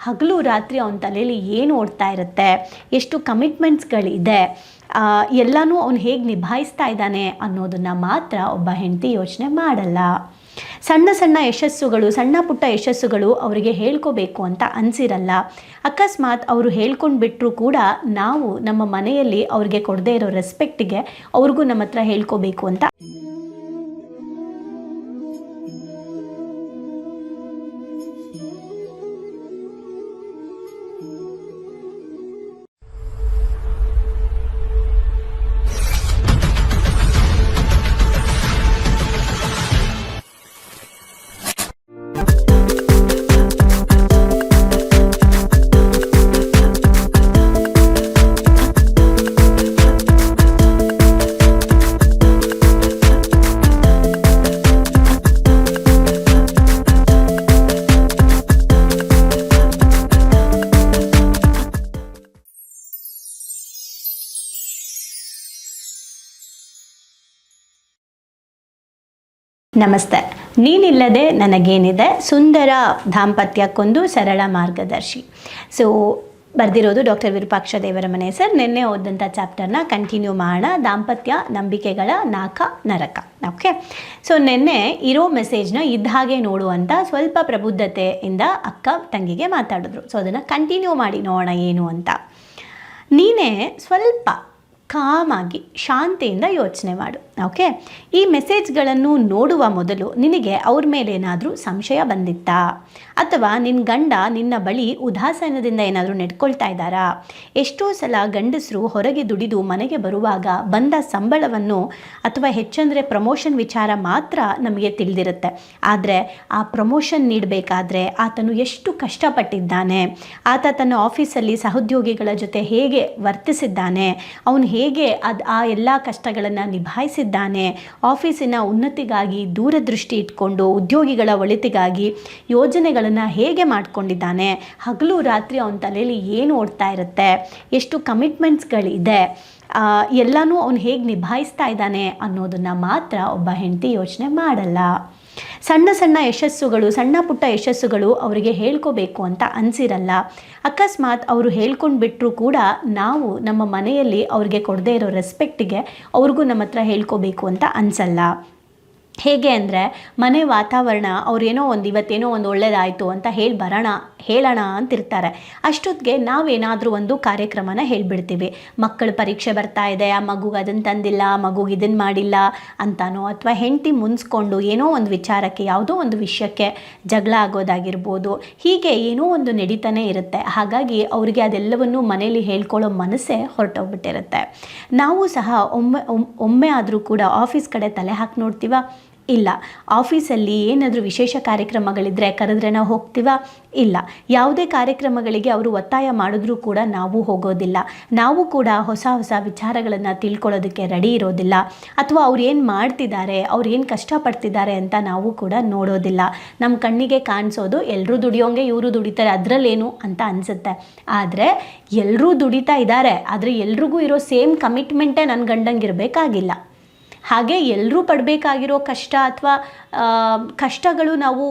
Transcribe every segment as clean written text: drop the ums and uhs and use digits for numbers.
ಹಗಲು ರಾತ್ರಿ ಅವನ ತಲೆಯಲ್ಲಿ ಏನು ಓಡ್ತಾ ಇರುತ್ತೆ, ಎಷ್ಟು ಕಮಿಟ್ಮೆಂಟ್ಸ್ಗಳಿದೆ, ಎಲ್ಲನೂ ಅವನು ಹೇಗೆ ನಿಭಾಯಿಸ್ತಾ ಇದ್ದಾನೆ ಅನ್ನೋದನ್ನು ಮಾತ್ರ ಒಬ್ಬ ಹೆಂಡತಿ ಯೋಚನೆ ಮಾಡಲ್ಲ. ಸಣ್ಣ ಸಣ್ಣ ಯಶಸ್ಸುಗಳು, ಸಣ್ಣ ಪುಟ್ಟ ಯಶಸ್ಸುಗಳು ಅವರಿಗೆ ಹೇಳ್ಕೋಬೇಕು ಅಂತ ಅನಿಸಿರಲ್ಲ. ಅಕಸ್ಮಾತ್ ಅವರು ಹೇಳ್ಕೊಂಡು ಬಿಟ್ಟರೂ ಕೂಡ ನಾವು ನಮ್ಮ ಮನೆಯಲ್ಲಿ ಅವ್ರಿಗೆ ಕೊಡದೇ ಇರೋ ರೆಸ್ಪೆಕ್ಟಿಗೆ ಅವ್ರಿಗೂ ನಮ್ಮ ಹತ್ರ ಹೇಳ್ಕೋಬೇಕು ಅಂತ. ನಮಸ್ತೆ. ನೀನಿಲ್ಲದೆ ನನಗೇನಿದೆ, ಸುಂದರ ದಾಂಪತ್ಯಕ್ಕೊಂದು ಸರಳ ಮಾರ್ಗದರ್ಶಿ. ಸೊ ಬರೆದಿರೋದು ಡಾಕ್ಟರ್ ವಿರೂಪಾಕ್ಷ ದೇವರಮನೆ ಸರ್. ನಿನ್ನೆ ಓದಂಥ ಚಾಪ್ಟರ್ನ ಕಂಟಿನ್ಯೂ ಮಾಡೋಣ. ದಾಂಪತ್ಯ ನಂಬಿಕೆಗಳ ನಾಕ ನರಕ. ಓಕೆ, ಸೊ ನಿನ್ನೆ ಇರೋ ಮೆಸೇಜ್ನ ಇದ್ದ ಹಾಗೆ ನೋಡುವಂಥ ಸ್ವಲ್ಪ ಪ್ರಬುದ್ಧತೆಯಿಂದ ಅಕ್ಕ ತಂಗಿಗೆ ಮಾತಾಡಿದ್ರು. ಸೊ ಅದನ್ನು ಕಂಟಿನ್ಯೂ ಮಾಡಿ ನೋಡೋಣ ಏನು ಅಂತ. ನೀನೇ ಸ್ವಲ್ಪ ಕಾಮಾಗಿ ಶಾಂತಿಯಿಂದ ಯೋಚನೆ ಮಾಡು. ಓಕೆ, ಈ ಮೆಸೇಜ್ಗಳನ್ನು ನೋಡುವ ಮೊದಲು ನಿನಗೆ ಅವ್ರ ಮೇಲೆ ಏನಾದರೂ ಸಂಶಯ ಬಂದಿತ್ತಾ, ಅಥವಾ ನಿನ್ನ ಗಂಡ ನಿನ್ನ ಬಳಿ ಉದಾಸೀನದಿಂದ ಏನಾದರೂ ನಡ್ಕೊಳ್ತಾ ಇದ್ದಾರಾ? ಎಷ್ಟೋ ಸಲ ಗಂಡಸರು ಹೊರಗೆ ದುಡಿದು ಮನೆಗೆ ಬರುವಾಗ ಬಂದ ಸಂಬಳವನ್ನು ಅಥವಾ ಹೆಚ್ಚಂದರೆ ಪ್ರಮೋಷನ್ ವಿಚಾರ ಮಾತ್ರ ನಮಗೆ ತಿಳಿದಿರುತ್ತೆ. ಆದರೆ ಆ ಪ್ರಮೋಷನ್ ನೀಡಬೇಕಾದ್ರೆ ಆತನು ಎಷ್ಟು ಕಷ್ಟಪಟ್ಟಿದ್ದಾನೆ, ಆತ ತನ್ನ ಆಫೀಸಲ್ಲಿ ಸಹೋದ್ಯೋಗಿಗಳ ಜೊತೆ ಹೇಗೆ ವರ್ತಿಸಿದ್ದಾನೆ, ಅವನು ಹೇಗೆ ಆ ಎಲ್ಲ ಕಷ್ಟಗಳನ್ನು ನಿಭಾಯಿಸಿದ್ದಾನೆ, ಆಫೀಸಿನ ಉನ್ನತಿಗಾಗಿ ದೂರದೃಷ್ಟಿ ಇಟ್ಕೊಂಡು ಉದ್ಯೋಗಿಗಳ ಒಳಿತಿಗಾಗಿ ಯೋಜನೆಗಳನ್ನು ಹೇಗೆ ಮಾಡ್ಕೊಂಡಿದ್ದಾನೆ, ಹಗಲು ರಾತ್ರಿ ಅವನ ತಲೆಯಲ್ಲಿ ಏನು ಓಡ್ತಾ ಇರುತ್ತೆ, ಎಷ್ಟು ಕಮಿಟ್ಮೆಂಟ್ಸ್ಗಳಿದೆ, ಎಲ್ಲನೂ ಅವನು ಹೇಗೆ ನಿಭಾಯಿಸ್ತಾ ಇದ್ದಾನೆ ಅನ್ನೋದನ್ನು ಮಾತ್ರ ಒಬ್ಬ ಹೆಂಡತಿ ಯೋಚನೆ ಮಾಡಲ್ಲ. ಸಣ್ಣ ಸಣ್ಣ ಯಶಸ್ಸುಗಳು, ಸಣ್ಣ ಪುಟ್ಟ ಯಶಸ್ಸುಗಳು ಅವರಿಗೆ ಹೇಳ್ಕೋಬೇಕು ಅಂತ ಅನಿಸಿರಲ್ಲ. ಅಕಸ್ಮಾತ್ ಅವರು ಹೇಳ್ಕೊಂಡು ಬಿಟ್ಟರೂ ಕೂಡ ನಾವು ನಮ್ಮ ಮನೆಯಲ್ಲಿ ಅವ್ರಿಗೆ ಕೊಡದೇ ಇರೋ ರೆಸ್ಪೆಕ್ಟಿಗೆ ಅವ್ರಿಗೂ ನಮ್ಮ ಹತ್ರ ಹೇಳ್ಕೋಬೇಕು ಅಂತ ಅನಿಸಲ್ಲ. ಹೇಗೆ ಅಂದರೆ, ಮನೆ ವಾತಾವರಣ ಅವ್ರೇನೋ ಇವತ್ತೇನೋ ಒಂದು ಒಳ್ಳೇದಾಯಿತು ಅಂತ ಹೇಳೋಣ ಅಂತಿರ್ತಾರೆ. ಅಷ್ಟೊತ್ತಿಗೆ ನಾವೇನಾದರೂ ಒಂದು ಕಾರ್ಯಕ್ರಮನ ಹೇಳಿಬಿಡ್ತೀವಿ. ಮಕ್ಕಳ ಪರೀಕ್ಷೆ ಬರ್ತಾ ಇದೆ, ಆ ಮಗುಗೆ ಅದನ್ನು ತಂದಿಲ್ಲ, ಆ ಮಗುಗೆ ಇದನ್ನು ಮಾಡಿಲ್ಲ ಅಂತಾನೋ, ಅಥವಾ ಹೆಂಡತಿ ಮುನ್ಸ್ಕೊಂಡು ಏನೋ ಒಂದು ವಿಚಾರಕ್ಕೆ, ಯಾವುದೋ ಒಂದು ವಿಷಯಕ್ಕೆ ಜಗಳ ಆಗೋದಾಗಿರ್ಬೋದು. ಹೀಗೆ ಏನೋ ಒಂದು ನಡೀತಾನೆ ಇರುತ್ತೆ. ಹಾಗಾಗಿ ಅವರಿಗೆ ಅದೆಲ್ಲವನ್ನೂ ಮನೇಲಿ ಹೇಳ್ಕೊಳ್ಳೋ ಮನಸ್ಸೇ ಹೊರಟೋಗ್ಬಿಟ್ಟಿರುತ್ತೆ. ನಾವು ಸಹ ಒಮ್ಮೆ ಆದರೂ ಕೂಡ ಆಫೀಸ್ ಕಡೆ ತಲೆ ಹಾಕಿ ನೋಡ್ತೀವ? ಇಲ್ಲ. ಆಫೀಸಲ್ಲಿ ಏನಾದರೂ ವಿಶೇಷ ಕಾರ್ಯಕ್ರಮಗಳಿದ್ದರೆ ಕರೆದ್ರೆ ನಾವು ಹೋಗ್ತೀವ? ಇಲ್ಲ. ಯಾವುದೇ ಕಾರ್ಯಕ್ರಮಗಳಿಗೆ ಅವರು ಒತ್ತಾಯ ಮಾಡಿದ್ರೂ ಕೂಡ ನಾವು ಹೋಗೋದಿಲ್ಲ. ನಾವು ಕೂಡ ಹೊಸ ಹೊಸ ವಿಚಾರಗಳನ್ನು ತಿಳ್ಕೊಳ್ಳೋದಕ್ಕೆ ರೆಡಿ ಇರೋದಿಲ್ಲ. ಅಥವಾ ಅವ್ರು ಏನು ಮಾಡ್ತಿದ್ದಾರೆ, ಅವ್ರು ಏನು ಕಷ್ಟಪಡ್ತಿದ್ದಾರೆ ಅಂತ ನಾವು ಕೂಡ ನೋಡೋದಿಲ್ಲ. ನಮ್ಮ ಕಣ್ಣಿಗೆ ಕಾಣಿಸೋದು ಎಲ್ಲರೂ ದುಡಿಯೋಂಗೆ ಇವರು ದುಡಿತಾರೆ, ಅದರಲ್ಲೇನು ಅಂತ ಅನಿಸುತ್ತೆ. ಆದರೆ ಎಲ್ಲರೂ ದುಡಿತಾ ಇದ್ದಾರೆ, ಆದರೆ ಎಲ್ರಿಗೂ ಇರೋ ಸೇಮ್ ಕಮಿಟ್ಮೆಂಟೇ ನನ್ನ ಗಂಡಂಗೆ ಇರಬೇಕಾಗಿಲ್ಲ. ಹಾಗೆ ಎಲ್ಲರೂ ಪಡಬೇಕಾಗಿರೋ ಕಷ್ಟ ಅಥವಾ ಕಷ್ಟಗಳು ನಾವು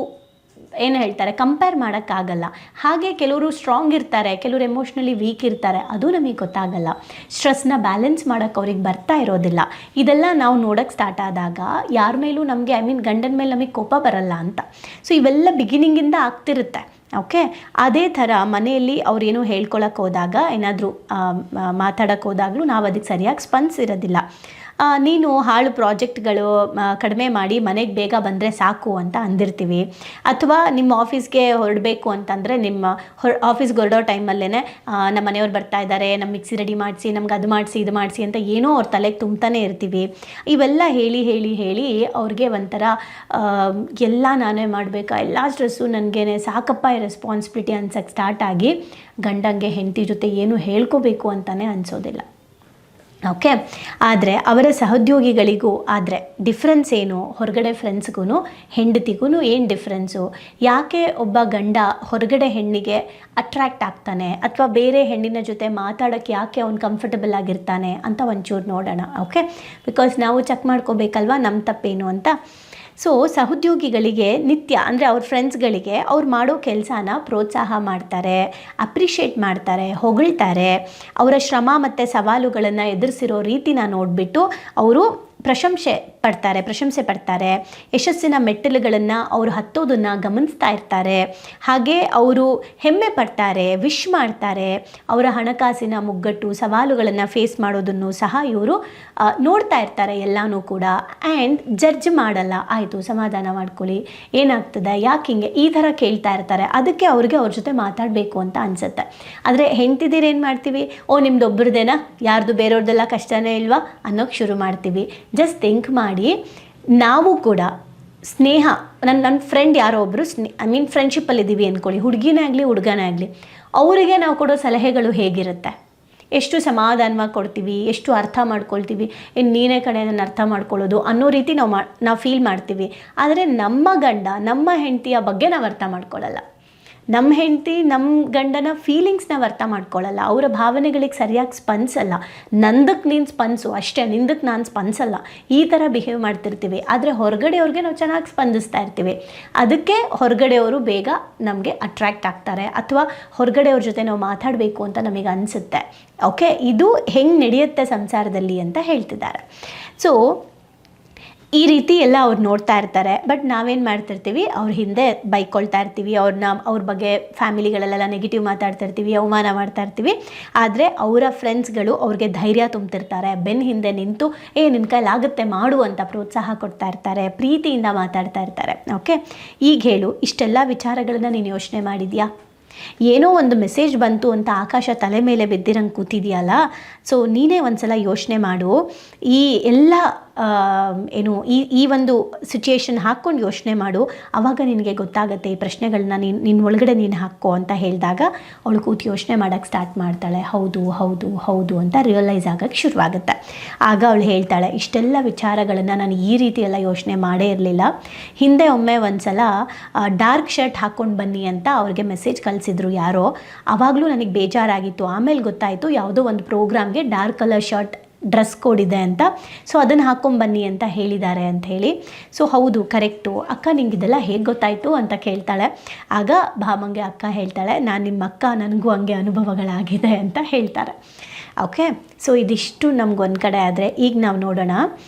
ಏನು ಹೇಳ್ತಾರೆ ಕಂಪೇರ್ ಮಾಡೋಕ್ಕಾಗಲ್ಲ. ಹಾಗೆ ಕೆಲವರು ಸ್ಟ್ರಾಂಗ್ ಇರ್ತಾರೆ, ಕೆಲವರು ಎಮೋಷ್ನಲಿ ವೀಕ್ ಇರ್ತಾರೆ, ಅದು ನಮಗೆ ಗೊತ್ತಾಗಲ್ಲ. ಸ್ಟ್ರೆಸ್ನ ಬ್ಯಾಲೆನ್ಸ್ ಮಾಡೋಕ್ಕೆ ಅವ್ರಿಗೆ ಬರ್ತಾ ಇರೋದಿಲ್ಲ. ಇದೆಲ್ಲ ನಾವು ನೋಡೋಕ್ಕೆ ಸ್ಟಾರ್ಟ್ ಆದಾಗ ಯಾರ ಮೇಲೂ ನಮಗೆ ಗಂಡನ ಮೇಲೆ ನಮಗೆ ಕೋಪ ಬರಲ್ಲ ಅಂತ. ಸೊ ಇವೆಲ್ಲ ಬಿಗಿನಿಂಗಿಂದ ಆಗ್ತಿರುತ್ತೆ. ಓಕೆ, ಅದೇ ಥರ ಮನೆಯಲ್ಲಿ ಅವ್ರೇನೋ ಹೇಳ್ಕೊಳಕ್ಕೆ ಹೋದಾಗ, ಏನಾದರೂ ಮಾತಾಡೋಕ್ಕೆ ಹೋದಾಗಲೂ ನಾವು ಅದಕ್ಕೆ ಸರಿಯಾಗಿ ಸ್ಪಂದಿಸಿರೋದಿಲ್ಲ. ನೀನು ಹಾಳು ಪ್ರಾಜೆಕ್ಟ್ಗಳು ಕಡಿಮೆ ಮಾಡಿ ಮನೆಗೆ ಬೇಗ ಬಂದರೆ ಸಾಕು ಅಂತ ಅಂದಿರ್ತೀವಿ. ಅಥವಾ ನಿಮ್ಮ ಆಫೀಸ್ಗೆ ಹೊರಡಬೇಕು ಅಂತಂದರೆ ಆಫೀಸ್ಗೆ ಹೊರಡೋ ಟೈಮಲ್ಲೇ ನಮ್ಮ ಮನೆಯವ್ರು ಬರ್ತಾ ಇದ್ದಾರೆ, ನಮ್ಮ ಮಿಕ್ಸಿ ರೆಡಿ ಮಾಡಿಸಿ, ನಮ್ಗೆ ಅದು ಮಾಡಿಸಿ ಇದು ಮಾಡಿಸಿ ಅಂತ ಏನೋ ಅವ್ರ ತಲೆಗೆ ತುಂಬ್ತಾನೆ ಇರ್ತೀವಿ. ಇವೆಲ್ಲ ಹೇಳಿ ಹೇಳಿ ಹೇಳಿ ಅವ್ರಿಗೆ ಒಂಥರ ಎಲ್ಲ ನಾನೇ ಮಾಡಬೇಕಾ, ಎಲ್ಲ ಸ್ಟ್ರೆಸ್ಸು ನನಗೇನೆ, ಸಾಕಪ್ಪ ಈ ರೆಸ್ಪಾನ್ಸಿಬಿಲಿಟಿ ಅನ್ಸಕ್ಕೆ ಸ್ಟಾರ್ಟ್ ಆಗಿ ಗಂಡಂಗೆ ಹೆಂಡತಿ ಜೊತೆ ಏನು ಹೇಳ್ಕೋಬೇಕು ಅಂತಲೇ ಅನಿಸೋದಿಲ್ಲ. ಓಕೆ, ಆದರೆ ಅವರ ಸಹೋದ್ಯೋಗಿಗಳಿಗೂ ಆದರೆ ಡಿಫ್ರೆನ್ಸ್ ಏನು, ಹೊರಗಡೆ ಫ್ರೆಂಡ್ಸ್ಗೂ ಹೆಂಡತಿಗೂ ಏನು ಡಿಫ್ರೆನ್ಸು, ಯಾಕೆ ಒಬ್ಬ ಗಂಡ ಹೊರಗಡೆ ಹೆಣ್ಣಿಗೆ ಅಟ್ರ್ಯಾಕ್ಟ್ ಆಗ್ತಾನೆ, ಅಥವಾ ಬೇರೆ ಹೆಣ್ಣಿನ ಜೊತೆ ಮಾತಾಡೋಕ್ಕೆ ಯಾಕೆ ಅವ್ನು ಕಂಫರ್ಟಬಲ್ ಆಗಿರ್ತಾನೆ ಅಂತ ಒಂಚೂರು ನೋಡೋಣ. ಓಕೆ, ಬಿಕಾಸ್ ನಾವು ಚೆಕ್ ಮಾಡ್ಕೋಬೇಕಲ್ವ ನಮ್ಮ ತಪ್ಪೇನು ಅಂತ. ಸೊ ಸಹೋದ್ಯೋಗಿಗಳಿಗೆ ನಿತ್ಯ ಅಂದರೆ ಅವ್ರ ಫ್ರೆಂಡ್ಸ್ಗಳಿಗೆ ಅವ್ರು ಮಾಡೋ ಕೆಲಸನ ಪ್ರೋತ್ಸಾಹ ಮಾಡ್ತಾರೆ, ಅಪ್ರಿಷಿಯೇಟ್ ಮಾಡ್ತಾರೆ, ಹೊಗಳ್ತಾರೆ. ಅವರ ಶ್ರಮ ಮತ್ತು ಸವಾಲುಗಳನ್ನು ಎದುರಿಸಿರೋ ರೀತಿನ ನೋಡಿಬಿಟ್ಟು ಅವರು ಪ್ರಶಂಸೆ ಪಡ್ತಾರೆ. ಯಶಸ್ಸಿನ ಮೆಟ್ಟಿಲುಗಳನ್ನು ಅವರು ಹತ್ತೋದನ್ನು ಗಮನಿಸ್ತಾ ಇರ್ತಾರೆ. ಹಾಗೆ ಅವರು ಹೆಮ್ಮೆ ಪಡ್ತಾರೆ, ವಿಶ್ ಮಾಡ್ತಾರೆ. ಅವರ ಹಣಕಾಸಿನ ಮುಗ್ಗಟ್ಟು ಸವಾಲುಗಳನ್ನು ಫೇಸ್ ಮಾಡೋದನ್ನು ಸಹ ಇವರು ನೋಡ್ತಾ ಇರ್ತಾರೆ ಎಲ್ಲನೂ ಕೂಡ. ಆ್ಯಂಡ್ ಜಡ್ಜ್ ಮಾಡಲ್ಲ, ಆಯಿತು ಸಮಾಧಾನ ಮಾಡ್ಕೊಳ್ಳಿ, ಏನಾಗ್ತದೆ, ಯಾಕೆ ಹಿಂಗೆ, ಈ ಥರ ಕೇಳ್ತಾ ಇರ್ತಾರೆ. ಅದಕ್ಕೆ ಅವ್ರಿಗೆ ಅವ್ರ ಜೊತೆ ಮಾತಾಡಬೇಕು ಅಂತ ಅನಿಸುತ್ತೆ. ಆದರೆ ಹೆಂಡ್ತಿದ್ದೀರು ಏನು ಮಾಡ್ತೀವಿ, ಓ ನಿಮ್ದು ಒಬ್ಬರದೇನಾ, ಯಾರ್ದು ಬೇರೆಯವ್ರದ್ದೆಲ್ಲ ಕಷ್ಟನೇ ಇಲ್ವಾ ಅನ್ನೋಕ್ಕೆ ಶುರು ಮಾಡ್ತೀವಿ. ಜಸ್ಟ್ ಥಿಂಕ್ ಮಾಡಿ, ನಾವು ಕೂಡ ಸ್ನೇಹ, ನನ್ನ ಫ್ರೆಂಡ್ ಯಾರೋ ಒಬ್ಬರು ಫ್ರೆಂಡ್ಶಿಪ್ಪಲ್ಲಿ ಇದ್ದೀವಿ ಅಂದ್ಕೊಳ್ಳಿ, ಹುಡುಗಿನೇ ಆಗಲಿ ಹುಡುಗನೇ ಆಗಲಿ, ಅವರಿಗೆ ನಾವು ಕೊಡೋ ಸಲಹೆಗಳು ಹೇಗಿರುತ್ತೆ, ಎಷ್ಟು ಸಮಾಧಾನವಾಗಿ ಕೊಡ್ತೀವಿ, ಎಷ್ಟು ಅರ್ಥ ಮಾಡ್ಕೊಳ್ತೀವಿ, ಇನ್ನು ನೀನೇ ಕಡೆ ನನ್ನ ಅರ್ಥ ಮಾಡ್ಕೊಳ್ಳೋದು ಅನ್ನೋ ರೀತಿ ನಾವು ಫೀಲ್ ಮಾಡ್ತೀವಿ. ಆದರೆ ನಮ್ಮ ಗಂಡ ನಮ್ಮ ಹೆಂಡತಿಯ ಬಗ್ಗೆ ನಾವು ಅರ್ಥ ಮಾಡ್ಕೊಳ್ಳಲ್ಲ. ನಮ್ಮ ಹೆಂಡತಿ ನಮ್ಮ ಗಂಡನ ಫೀಲಿಂಗ್ಸ್ನ ಅರ್ಥ ಮಾಡ್ಕೊಳ್ಳಲ್ಲ, ಅವರ ಭಾವನೆಗಳಿಗೆ ಸರಿಯಾಗಿ ಸ್ಪಂದಿಸಲ್ಲ. ನಂದಕ್ಕೆ ನೀನು ಸ್ಪಂದಿಸು ಅಷ್ಟೇ, ನಿಂದಕ್ಕೆ ನಾನು ಸ್ಪಂದಿಸಲ್ಲ, ಈ ಥರ ಬಿಹೇವ್ ಮಾಡ್ತಿರ್ತೀವಿ. ಆದರೆ ಹೊರಗಡೆಯವ್ರಿಗೆ ನಾವು ಚೆನ್ನಾಗಿ ಸ್ಪಂದಿಸ್ತಾ ಇರ್ತೀವಿ. ಅದಕ್ಕೆ ಹೊರಗಡೆಯವರು ಬೇಗ ನಮಗೆ ಅಟ್ರ್ಯಾಕ್ಟ್ ಆಗ್ತಾರೆ, ಅಥವಾ ಹೊರಗಡೆಯವ್ರ ಜೊತೆ ನಾವು ಮಾತಾಡಬೇಕು ಅಂತ ನಮಗೆ ಅನಿಸುತ್ತೆ. ಓಕೆ, ಇದು ಹೆಂಗೆ ನಡೆಯುತ್ತೆ ಸಂಸಾರದಲ್ಲಿ ಅಂತ ಹೇಳ್ತಿದ್ದಾರೆ. ಸೊ ಈ ರೀತಿ ಎಲ್ಲ ಅವ್ರು ನೋಡ್ತಾ ಇರ್ತಾರೆ. ಬಟ್ ನಾವೇನು ಮಾಡ್ತಿರ್ತೀವಿ, ಅವ್ರ ಹಿಂದೆ ಬೈಕೊಳ್ತಾ ಇರ್ತೀವಿ, ಅವ್ರ ಬಗ್ಗೆ ಫ್ಯಾಮಿಲಿಗಳಲ್ಲೆಲ್ಲ ನೆಗೆಟಿವ್ ಮಾತಾಡ್ತಾ ಇರ್ತೀವಿ, ಅವಮಾನ ಮಾಡ್ತಾ ಇರ್ತೀವಿ. ಆದರೆ ಅವರ ಫ್ರೆಂಡ್ಸ್ಗಳು ಅವ್ರಿಗೆ ಧೈರ್ಯ ತುಂಬ್ತಿರ್ತಾರೆ, ಬೆನ್ನ ಹಿಂದೆ ನಿಂತು ನಿನ್ನ ಕೈಲಾಗುತ್ತೆ ಮಾಡು ಅಂತ ಪ್ರೋತ್ಸಾಹ ಕೊಡ್ತಾ ಇರ್ತಾರೆ, ಪ್ರೀತಿಯಿಂದ ಮಾತಾಡ್ತಾ ಇರ್ತಾರೆ. ಓಕೆ, ಈಗ ಹೇಳು, ಇಷ್ಟೆಲ್ಲ ವಿಚಾರಗಳನ್ನ ನೀನು ಯೋಚನೆ ಮಾಡಿದ್ಯಾ? ಏನೋ ಒಂದು ಮೆಸೇಜ್ ಬಂತು ಅಂತ ಆಕಾಶ ತಲೆ ಮೇಲೆ ಬಿದ್ದಿರಂಗೆ ಕೂತಿದೆಯಲ್ಲ. ಸೊ ನೀನೇ ಒಂದು ಸಲ ಯೋಚನೆ ಮಾಡು. ಈ ಎಲ್ಲ ಈ ಒಂದು ಸಿಚುಯೇಷನ್ ಹಾಕ್ಕೊಂಡು ಯೋಚನೆ ಮಾಡು, ಆವಾಗ ನಿನಗೆ ಗೊತ್ತಾಗುತ್ತೆ. ಈ ಪ್ರಶ್ನೆಗಳನ್ನ ನಿನ್ನ ಒಳಗಡೆ ನೀನು ಹಾಕೋ ಅಂತ ಹೇಳಿದಾಗ ಅವಳು ಕೂತು ಯೋಚನೆ ಮಾಡೋಕ್ಕೆ ಸ್ಟಾರ್ಟ್ ಮಾಡ್ತಾಳೆ. ಹೌದು ಹೌದು ಹೌದು ಅಂತ ರಿಯಲೈಸ್ ಆಗೋಕ್ಕೆ ಶುರುವಾಗುತ್ತೆ. ಆಗ ಅವಳು ಹೇಳ್ತಾಳೆ, ಇಷ್ಟೆಲ್ಲ ವಿಚಾರಗಳನ್ನು ನಾನು ಈ ರೀತಿ ಎಲ್ಲ ಯೋಚನೆ ಮಾಡೇ ಇರಲಿಲ್ಲ. ಹಿಂದೆ ಒಮ್ಮೆ ಒಂದು ಸಲ ಡಾರ್ಕ್ ಶರ್ಟ್ ಹಾಕ್ಕೊಂಡು ಬನ್ನಿ ಅಂತ ಅವ್ರಿಗೆ ಮೆಸೇಜ್ ಕಳಿಸಿದ್ರು ಯಾರೋ. ಆವಾಗಲೂ ನನಗೆ ಬೇಜಾರಾಗಿತ್ತು. ಆಮೇಲೆ ಗೊತ್ತಾಯಿತು ಯಾವುದೋ ಒಂದು ಪ್ರೋಗ್ರಾಮ್ಗೆ dark colour shirt dress code ಇದೆ ಅಂತ. ಸೊ ಅದನ್ನು ಹಾಕ್ಕೊಂಬನ್ನಿ ಅಂತ ಹೇಳಿದ್ದಾರೆ ಅಂತ ಹೇಳಿ. ಸೊ ಹೌದು ಕರೆಕ್ಟು ಅಕ್ಕ, ನಿಂಗೆ ಇದೆಲ್ಲ ಹೇಗೆ ಗೊತ್ತಾಯಿತು ಅಂತ ಕೇಳ್ತಾಳೆ. ಆಗ ಭಾಮಂಗೆ ಅಕ್ಕ ಹೇಳ್ತಾಳೆ, ನಾನು ನಿಮ್ಮ ಅಕ್ಕ, ನನಗೂ ಹಂಗೆ ಅನುಭವಗಳಾಗಿದೆ ಅಂತ ಹೇಳ್ತಾರೆ. ಓಕೆ, ಸೊ ಇದಿಷ್ಟು ನಮಗೊಂದು ಕಡೆ. ಆದರೆ ಈಗ ನಾವು ನೋಡೋಣ,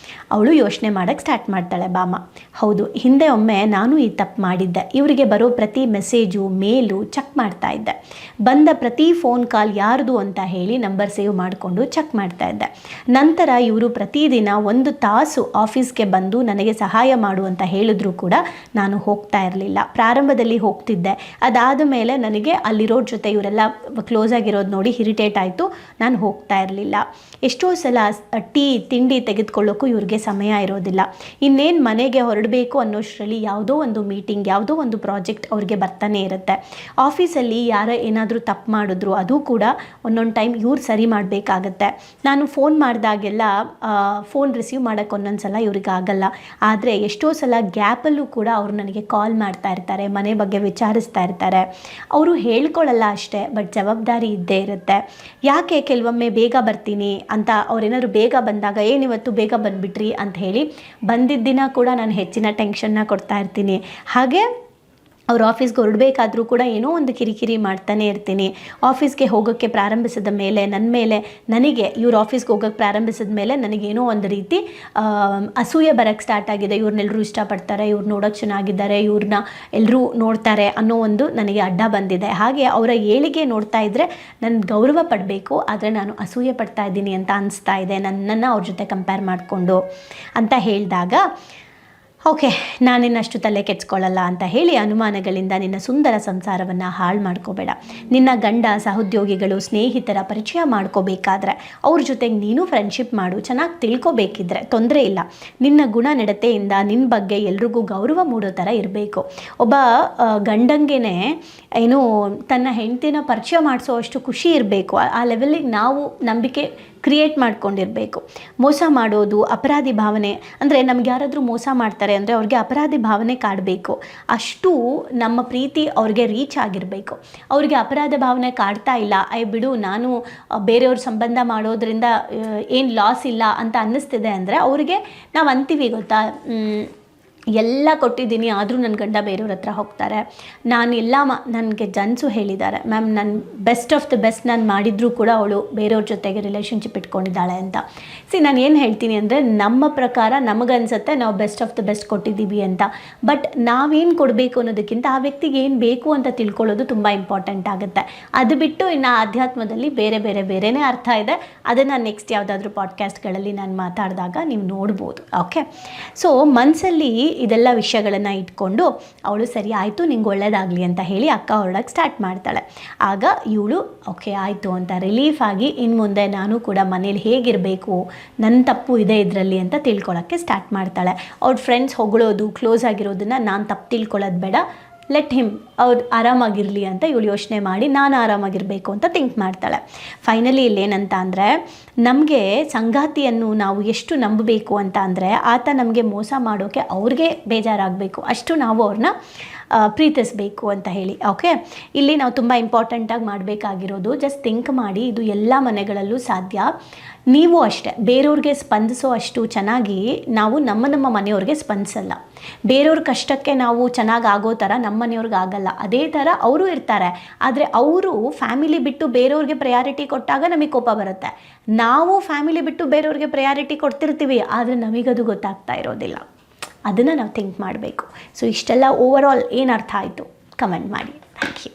ಅವಳು ಯೋಚನೆ ಮಾಡೋಕ್ಕೆ ಸ್ಟಾರ್ಟ್ ಮಾಡ್ತಾಳೆ ಭಾಮ. ಹೌದು, ಹಿಂದೆ ಒಮ್ಮೆ ನಾನು ಈ ತಪ್ಪು ಮಾಡಿದ್ದೆ. ಇವರಿಗೆ ಬರೋ ಪ್ರತಿ ಮೆಸೇಜು ಮೇಲು ಚೆಕ್ ಮಾಡ್ತಾ ಇದ್ದೆ. ಬಂದ ಪ್ರತಿ ಫೋನ್ ಕಾಲ್ ಯಾರ್ದು ಅಂತ ಹೇಳಿ ನಂಬರ್ ಸೇವ್ ಮಾಡಿಕೊಂಡು ಚೆಕ್ ಮಾಡ್ತಾ ಇದ್ದೆ. ನಂತರ ಇವರು ಪ್ರತಿದಿನ 1 ತಾಸು ಆಫೀಸ್ಗೆ ಬಂದು ನನಗೆ ಸಹಾಯ ಮಾಡು ಅಂತ ಹೇಳಿದ್ರು ಕೂಡ ನಾನು ಹೋಗ್ತಾ ಇರಲಿಲ್ಲ. ಪ್ರಾರಂಭದಲ್ಲಿ ಹೋಗ್ತಿದ್ದೆ, ಅದಾದ ಮೇಲೆ ನನಗೆ ಅಲ್ಲಿರೋರ ಜೊತೆ ಇವರೆಲ್ಲ ಕ್ಲೋಸ್ ಆಗಿರೋದು ನೋಡಿ ಇರಿಟೇಟ್ ಆಯಿತು, ನಾನು ಹೋಗ್ತಾ ಇರಲಿಲ್ಲ. ಎಷ್ಟೋ ಸಲ ಟೀ ತಿಂಡಿ ತೆಗೆದುಕೊಳ್ಳೋಕ್ಕೂ ಇವ್ರಿಗೆ ಸಮಯ ಇರೋದಿಲ್ಲ. ಇನ್ನೇನು ಮನೆಗೆ ಹೊರಡಬೇಕು ಅನ್ನೋಷ್ಟರಲ್ಲಿ ಯಾವುದೋ ಒಂದು ಮೀಟಿಂಗ್, ಯಾವುದೋ ಒಂದು ಪ್ರಾಜೆಕ್ಟ್ ಅವ್ರಿಗೆ ಬರ್ತಾನೆ ಇರುತ್ತೆ. ಆಫೀಸಲ್ಲಿ ಯಾರೋ ಏನಾದರೂ ತಪ್ಪು ಮಾಡಿದ್ರು ಅದು ಕೂಡ ಒಂದೊಂದು ಟೈಮ್ ಇವ್ರು ಸರಿ ಮಾಡಬೇಕಾಗತ್ತೆ. ನಾನು ಫೋನ್ ಮಾಡಿದಾಗೆಲ್ಲ ಫೋನ್ ರಿಸೀವ್ ಮಾಡೋಕ್ಕೆ ಒಂದೊಂದು ಸಲ ಇವ್ರಿಗೆ ಆಗಲ್ಲ. ಆದರೆ ಎಷ್ಟೋ ಸಲ ಗ್ಯಾಪಲ್ಲೂ ಕೂಡ ಅವರು ನನಗೆ ಕಾಲ್ ಮಾಡ್ತಾ ಇರ್ತಾರೆ, ಮನೆ ಬಗ್ಗೆ ವಿಚಾರಿಸ್ತಾ ಇರ್ತಾರೆ. ಅವರು ಹೇಳ್ಕೊಳ್ಳಲ್ಲ ಅಷ್ಟೇ, ಬಟ್ ಜವಾಬ್ದಾರಿ ಇದ್ದೇ ಇರುತ್ತೆ. ಯಾಕೆ ಕೆಲವೊಮ್ಮೆ ಬೇಗ ಬರ್ತೀನಿ ಅಂತ ಅವ್ರೇನಾದ್ರು ಬೇಗ ಬಂದಾಗ ಇವತ್ತು ಬೇಗ ಬಂದುಬಿಟ್ರಿ ಅಂತ ಹೇಳಿ ಬಂದಿದ್ದ ದಿನ ಕೂಡ ನಾನು ಹೆಚ್ಚಿನ ಟೆನ್ಷನ್ನ ಕೊಡ್ತಾ ಇರ್ತೀನಿ. ಹಾಗೆ ಅವ್ರು ಆಫೀಸ್ಗೆ ಹೊರಡಬೇಕಾದ್ರೂ ಕೂಡ ಏನೋ ಒಂದು ಕಿರಿಕಿರಿ ಮಾಡ್ತಾನೆ ಇರ್ತೀನಿ. ಆಫೀಸ್ಗೆ ಹೋಗೋಕ್ಕೆ ಪ್ರಾರಂಭಿಸಿದ ಮೇಲೆ ನನಗೆ ಇವ್ರು ಆಫೀಸ್ಗೆ ಹೋಗೋಕ್ಕೆ ಪ್ರಾರಂಭಿಸಿದ ಮೇಲೆ ನನಗೇನೋ ಒಂದು ರೀತಿ ಅಸೂಯೆ ಬರೋಕ್ಕೆ ಸ್ಟಾರ್ಟ್ ಆಗಿದೆ. ಇವ್ರನ್ನೆಲ್ಲರೂ ಇಷ್ಟಪಡ್ತಾರೆ, ಇವ್ರು ನೋಡೋಕ್ಕೆ ಚೆನ್ನಾಗಿದ್ದಾರೆ, ಇವ್ರನ್ನ ಎಲ್ಲರೂ ನೋಡ್ತಾರೆ ಅನ್ನೋ ಒಂದು ನನಗೆ ಅಡ್ಡ ಬಂದಿದೆ. ಹಾಗೆ ಅವರ ಏಳಿಗೆ ನೋಡ್ತಾ ಇದ್ದರೆ ನನ್ನ ಗೌರವ ಪಡಬೇಕು, ಆದರೆ ನಾನು ಅಸೂಯೆ ಪಡ್ತಾ ಇದ್ದೀನಿ ಅಂತ ಅನಿಸ್ತಾ ಇದೆ ನನ್ನನ್ನು ಅವ್ರ ಜೊತೆ ಕಂಪೇರ್ ಮಾಡಿಕೊಂಡು ಅಂತ ಹೇಳಿದಾಗ, ಓಕೆ ನಾನಿನ್ನಷ್ಟು ತಲೆ ಕೆಡ್ಸ್ಕೊಳ್ಳಲ್ಲ ಅಂತ ಹೇಳಿ, ಅನುಮಾನಗಳಿಂದ ನಿನ್ನ ಸುಂದರ ಸಂಸಾರವನ್ನು ಹಾಳು ಮಾಡ್ಕೋಬೇಡ. ನಿನ್ನ ಗಂಡ, ಸಹೋದ್ಯೋಗಿಗಳು, ಸ್ನೇಹಿತರ ಪರಿಚಯ ಮಾಡ್ಕೋಬೇಕಾದ್ರೆ ಅವ್ರ ಜೊತೆಗೆ ನೀನು ಫ್ರೆಂಡ್ಶಿಪ್ ಮಾಡು. ಚೆನ್ನಾಗಿ ತಿಳ್ಕೊಬೇಕಿದ್ರೆ ತೊಂದರೆ ಇಲ್ಲ. ನಿನ್ನ ಗುಣ ನಡತೆಯಿಂದ ನಿನ್ನ ಬಗ್ಗೆ ಎಲ್ರಿಗೂ ಗೌರವ ಮೂಡೋ ಥರ ಇರಬೇಕು. ಒಬ್ಬ ಗಂಡಂಗೆನೇ ತನ್ನ ಹೆಂಡತಿನ ಪರಿಚಯ ಮಾಡಿಸೋ ಅಷ್ಟು ಖುಷಿ ಇರಬೇಕು. ಆ ಲೆವೆಲ್ಲಿಗೆ ನಾವು ನಂಬಿಕೆ ಕ್ರಿಯೇಟ್ ಮಾಡ್ಕೊಂಡಿರಬೇಕು. ಮೋಸ ಮಾಡೋದು, ಅಪರಾಧಿ ಭಾವನೆ, ಅಂದರೆ ನಮ್ಗೆ ಯಾರಾದರೂ ಮೋಸ ಮಾಡ್ತಾರೆ ಅಂದರೆ ಅವ್ರಿಗೆ ಅಪರಾಧಿ ಭಾವನೆ ಕಾಡಬೇಕು. ಅಷ್ಟು ನಮ್ಮ ಪ್ರೀತಿ ಅವ್ರಿಗೆ ರೀಚ್ ಆಗಿರಬೇಕು. ಅವ್ರಿಗೆ ಅಪರಾಧ ಭಾವನೆ ಕಾಡ್ತಾ ಇಲ್ಲ, ಬಿಡು ನಾನು ಬೇರೆಯವ್ರ ಸಂಬಂಧ ಮಾಡೋದ್ರಿಂದ ಏನು ಲಾಸ್ ಇಲ್ಲ ಅಂತ ಅನ್ನಿಸ್ತಿದೆ ಅಂದರೆ ಅವ್ರಿಗೆ ನಾವು ಅಂತೀವಿ ಗೊತ್ತಾ, ಎಲ್ಲ ಕೊಟ್ಟಿದ್ದೀನಿ ಆದರೂ ನನ್ನ ಗಂಡ ಬೇರೆಯವ್ರ ಹತ್ರ ಹೋಗ್ತಾರೆ, ನಾನೆಲ್ಲ ನನಗೆ ಜನ್ಸು ಹೇಳಿದ್ದಾರೆ ಮ್ಯಾಮ್ ನಾನು ಬೆಸ್ಟ್ ಆಫ್ ದ ಬೆಸ್ಟ್ ನಾನು ಮಾಡಿದರೂ ಕೂಡ ಅವಳು ಬೇರೆಯವ್ರ ಜೊತೆಗೆ ರಿಲೇಷನ್ಶಿಪ್ ಇಟ್ಕೊಂಡಿದ್ದಾಳೆ ಅಂತ. ನಾನು ಏನು ಹೇಳ್ತೀನಿ ಅಂದರೆ, ನಮ್ಮ ಪ್ರಕಾರ ನಮಗನ್ಸುತ್ತೆ ನಾವು ಬೆಸ್ಟ್ ಆಫ್ ದ ಬೆಸ್ಟ್ ಕೊಟ್ಟಿದ್ದೀವಿ ಅಂತ, ಬಟ್ ನಾವೇನು ಕೊಡಬೇಕು ಅನ್ನೋದಕ್ಕಿಂತ ಆ ವ್ಯಕ್ತಿಗೆ ಏನು ಬೇಕು ಅಂತ ತಿಳ್ಕೊಳ್ಳೋದು ತುಂಬ ಇಂಪಾರ್ಟೆಂಟ್ ಆಗುತ್ತೆ. ಅದು ಬಿಟ್ಟು ಇನ್ನು ಆಧ್ಯಾತ್ಮದಲ್ಲಿ ಬೇರೆನೇ ಅರ್ಥ ಇದೆ, ಅದನ್ನು ನೆಕ್ಸ್ಟ್ ಯಾವುದಾದ್ರೂ ಪಾಡ್ಕಾಸ್ಟ್ಗಳಲ್ಲಿ ನಾನು ಮಾತಾಡಿದಾಗ ನೀವು ನೋಡ್ಬೋದು. ಓಕೆ, ಸೊ ಮನಸ್ಸಲ್ಲಿ ಇದೆಲ್ಲ ವಿಷಯಗಳನ್ನು ಇಟ್ಕೊಂಡು ಅವಳು ಸರಿ ಆಯಿತು ನಿಂಗೆ ಒಳ್ಳೇದಾಗಲಿ ಅಂತ ಹೇಳಿ ಅಕ್ಕ ಹೊರಡಕ್ಕೆ ಸ್ಟಾರ್ಟ್ ಮಾಡ್ತಾಳೆ. ಆಗ ಇವಳು ಓಕೆ ಆಯಿತು ಅಂತ ರಿಲೀಫ್ ಆಗಿ ಇನ್ನು ಮುಂದೆ ನಾನು ಕೂಡ ಮನೇಲಿ ಹೇಗಿರಬೇಕು, ನನ್ನ ತಪ್ಪು ಇದೆ ಇದರಲ್ಲಿ ಅಂತ ತಿಳ್ಕೊಳ್ಳೋಕ್ಕೆ ಸ್ಟಾರ್ಟ್ ಮಾಡ್ತಾಳೆ. ಅವ್ರ ಫ್ರೆಂಡ್ಸ್ ಹೊಗಳೋದು ಕ್ಲೋಸ್ ಆಗಿರೋದನ್ನು ನಾನು ತಪ್ಪು ತಿಳ್ಕೊಳ್ಳೋದು ಬೇಡ, ಲೆಟ್ ಹಿಮ್ ಅವ್ರು ಆರಾಮಾಗಿರಲಿ ಅಂತ ಇವಳು ಯೋಚನೆ ಮಾಡಿ ನಾನು ಆರಾಮಾಗಿರಬೇಕು ಅಂತ ಥಿಂಕ್ ಮಾಡ್ತಾಳೆ. ಫೈನಲಿ ಇಲ್ಲೇನಂತ ಅಂದರೆ, ನಮಗೆ ಸಂಗಾತಿಯನ್ನು ನಾವು ಎಷ್ಟು ನಂಬಬೇಕು ಅಂತ ಅಂದರೆ, ಆತ ನಮಗೆ ಮೋಸ ಮಾಡೋಕ್ಕೆ ಅವ್ರಿಗೆ ಬೇಜಾರಾಗಬೇಕು, ಅಷ್ಟು ನಾವು ಅವ್ರನ್ನ ಪ್ರೀತಿಸಬೇಕು ಅಂತ ಹೇಳಿ. ಓಕೆ, ಇಲ್ಲಿ ನಾವು ತುಂಬ ಇಂಪಾರ್ಟೆಂಟಾಗಿ ಮಾಡಬೇಕಾಗಿರೋದು, ಜಸ್ಟ್ ಥಿಂಕ್ ಮಾಡಿ, ಇದು ಎಲ್ಲ ಮನೆಗಳಲ್ಲೂ ಸಾಧ್ಯ. ನೀವು ಅಷ್ಟೇ ಬೇರೆಯವ್ರಿಗೆ ಸ್ಪಂದಿಸೋ ಅಷ್ಟು ಚೆನ್ನಾಗಿ ನಾವು ನಮ್ಮ ಮನೆಯವ್ರಿಗೆ ಸ್ಪಂದಿಸಲ್ಲ. ಬೇರೆಯವ್ರ ಕಷ್ಟಕ್ಕೆ ನಾವು ಚೆನ್ನಾಗಿ ಆಗೋ ಥರ ನಮ್ಮ ಮನೆಯವ್ರಿಗೆ ಆಗಲ್ಲ. ಅದೇ ಥರ ಅವರು ಇರ್ತಾರೆ, ಆದರೆ ಅವರು ಫ್ಯಾಮಿಲಿ ಬಿಟ್ಟು ಬೇರೆಯವ್ರಿಗೆ ಪ್ರಯಾರಿಟಿ ಕೊಟ್ಟಾಗ ನಮಗೆ ಕೋಪ ಬರುತ್ತೆ. ನಾವು ಫ್ಯಾಮಿಲಿ ಬಿಟ್ಟು ಬೇರೆಯವ್ರಿಗೆ ಪ್ರಯಾರಿಟಿ ಕೊಡ್ತಿರ್ತೀವಿ, ಆದರೆ ನಮಗದು ಗೊತ್ತಾಗ್ತಾ ಇರೋದಿಲ್ಲ. ಅದನ್ನು ನಾವು ಥಿಂಕ್ ಮಾಡಬೇಕು. ಸೊ ಇಷ್ಟೆಲ್ಲ ಓವರ್ ಆಲ್ ಏನು ಅರ್ಥ ಆಯಿತು ಕಮೆಂಟ್ ಮಾಡಿ. Thank you.